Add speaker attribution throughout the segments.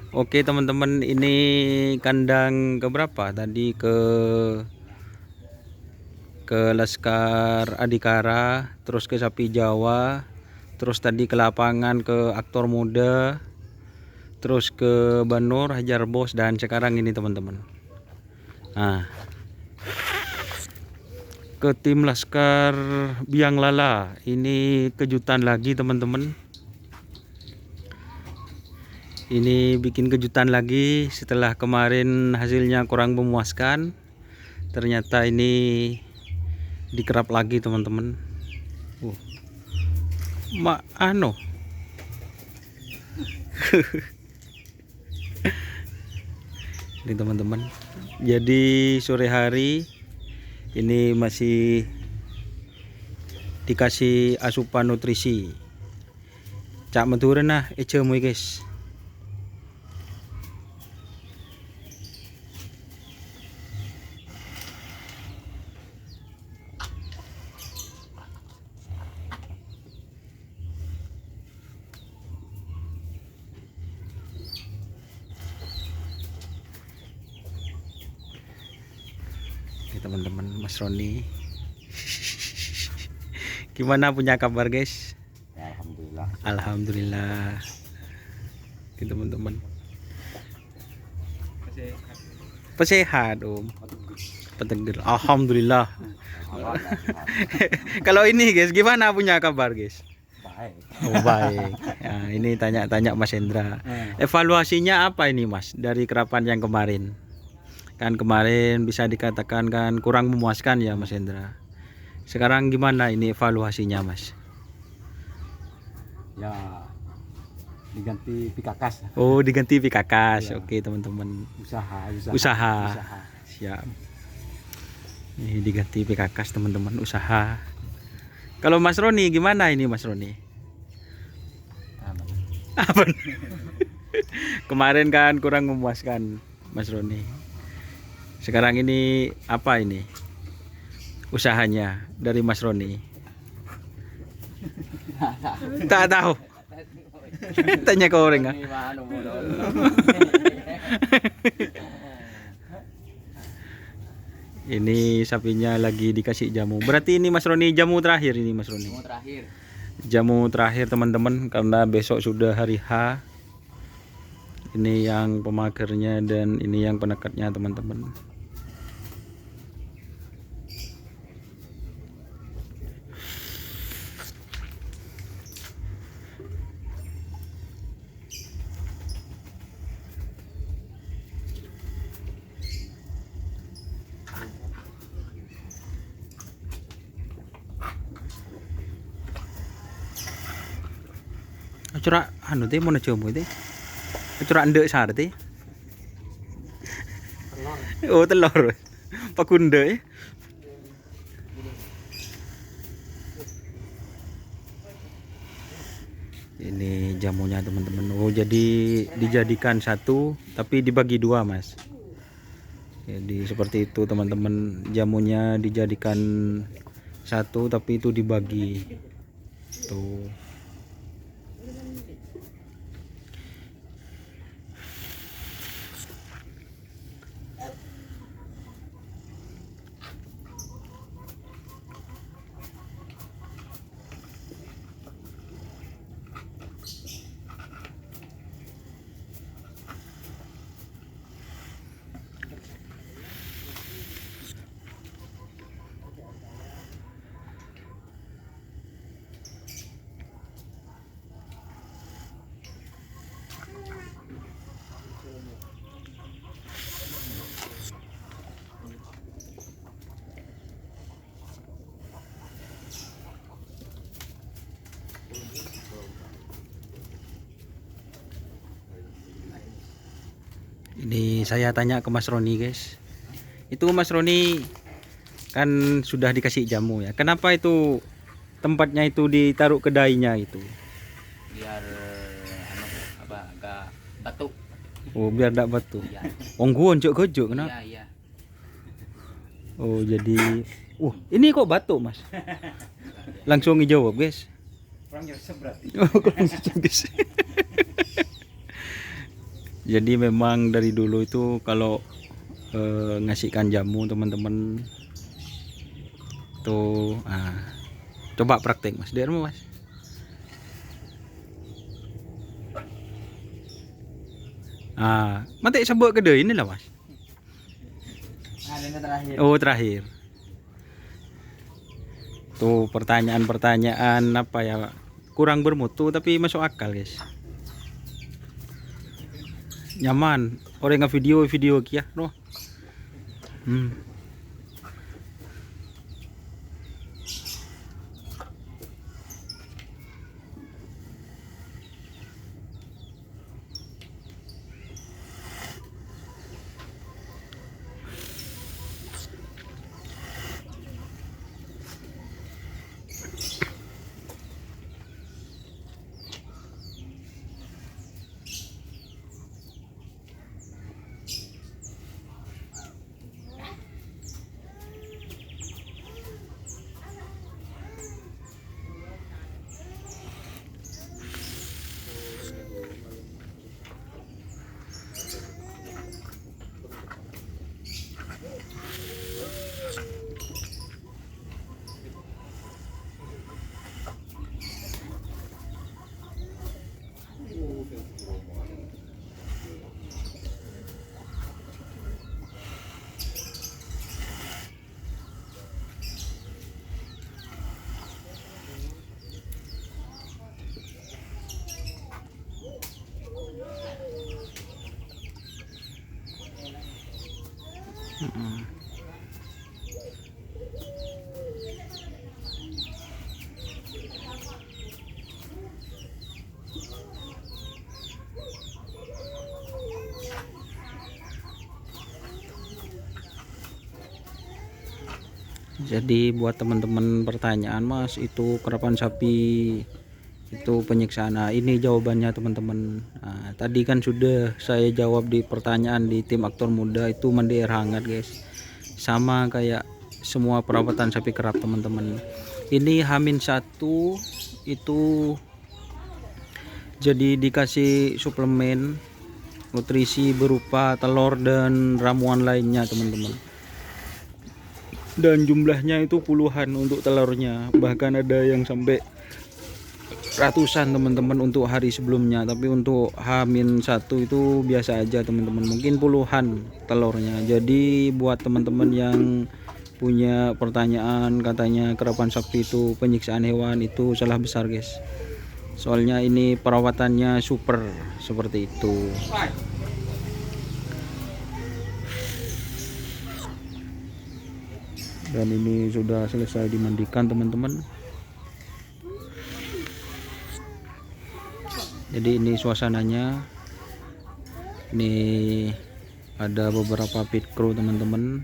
Speaker 1: Oke teman-teman, ini kandang keberapa? Tadi ke Laskar Adhikara, terus ke Sapi Jawa, terus tadi ke lapangan ke Aktor Muda, terus ke Banur, Hajar Bos, dan sekarang ini teman-teman. Nah, ke tim Laskar Biang Lala. Ini kejutan lagi teman-teman. Ini bikin kejutan lagi setelah kemarin hasilnya kurang memuaskan. Ternyata ini dikerap lagi teman-teman. Ano ini teman-teman. Jadi sore hari ini masih dikasih asupan nutrisi. Cak meturen nah ecemu guys. Ini teman-teman, Mas Roni. Gimana punya kabar guys?
Speaker 2: Ya, alhamdulillah.
Speaker 1: Alhamdulillah. Ini teman-teman. Pesehat om. Petegir. Alhamdulillah. Kalau ini guys, gimana punya kabar guys?
Speaker 2: Baik.
Speaker 1: Oh baik. Nah, ini tanya-tanya Mas Hendra. Evaluasinya apa ini Mas dari kerapan yang kemarin? Kan kemarin bisa dikatakan kan kurang memuaskan ya Mas Hendra. Sekarang gimana ini evaluasinya Mas?
Speaker 2: Ya, diganti pikakas.
Speaker 1: Oh diganti Pikakas.
Speaker 2: Iya.
Speaker 1: Oke teman-teman.
Speaker 2: Usaha.
Speaker 1: Siap. Ini diganti Pikakas teman-teman, usaha. Kalau Mas Roni gimana ini Mas Roni? Apa? Kemarin kan kurang memuaskan Mas Roni. Sekarang ini apa ini usahanya dari Mas Roni? Tak tahu. Tanya ke orang. Ini sapinya lagi dikasih jamu. Berarti ini Mas Roni jamu terakhir ini Mas Roni.
Speaker 2: Jamu terakhir.
Speaker 1: Jamu terakhir teman-teman, karena besok sudah hari H. Ini yang pemagernya dan ini yang penekatnya teman-teman. Curak anu teh mau jamu teh. Curak ndek sar teh. Oh telur. Pakunde. Ini jamunya teman-teman. Oh jadi dijadikan satu tapi dibagi dua Mas. Jadi seperti itu teman-teman, jamunya dijadikan satu tapi itu dibagi. Tuh. Ini saya tanya ke Mas Roni guys. Itu Mas Roni kan sudah dikasih jamu ya. Kenapa itu tempatnya itu ditaruh kedainya itu?
Speaker 2: Biar apa agak batuk.
Speaker 1: Oh biar tidak batu.
Speaker 2: Iya.
Speaker 1: Ongguan cok gojo kenapa?
Speaker 2: Iya.
Speaker 1: Oh jadi, ini kok batuk Mas? Langsung dijawab guys.
Speaker 2: Kurang resep berarti.
Speaker 1: Oh kurang guys. Jadi memang dari dulu itu kalau ngasihkan jamu teman-teman tuh, coba praktek Mas Dermo Mas. Mati sebut kedai ini lah Mas.
Speaker 2: Ini terakhir.
Speaker 1: Oh terakhir. Tuh pertanyaan-pertanyaan apa ya, kurang bermutu tapi masuk akal guys. Nyaman. Orang nggak video kia, no. Jadi buat teman-teman pertanyaan Mas, itu kerapan sapi itu penyiksaan, ini jawabannya teman-teman. Tadi kan sudah saya jawab di pertanyaan di tim aktor muda, itu mandi air hangat guys, sama kayak semua perawatan sapi kerap teman-teman. Ini H-1 itu jadi dikasih suplemen nutrisi berupa telur dan ramuan lainnya teman-teman, dan jumlahnya itu puluhan untuk telurnya, bahkan ada yang sampai ratusan teman-teman untuk hari sebelumnya. Tapi untuk H-1 itu biasa aja teman-teman, mungkin puluhan telurnya. Jadi buat teman-teman yang punya pertanyaan katanya kerapan sapi itu penyiksaan hewan, itu salah besar guys, soalnya ini perawatannya super seperti itu. Dan ini sudah selesai dimandikan teman-teman. Jadi ini suasananya, ini ada beberapa pit crew teman-teman.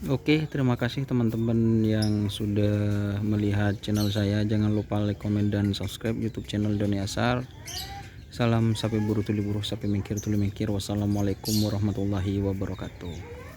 Speaker 1: Oke, terima kasih teman-teman yang sudah melihat channel saya. Jangan lupa like, komen, dan subscribe YouTube channel Doni Asar. Salam sapi buru tuli buru, sapi mengkir tuli mengkir. Wassalamualaikum warahmatullahi wabarakatuh.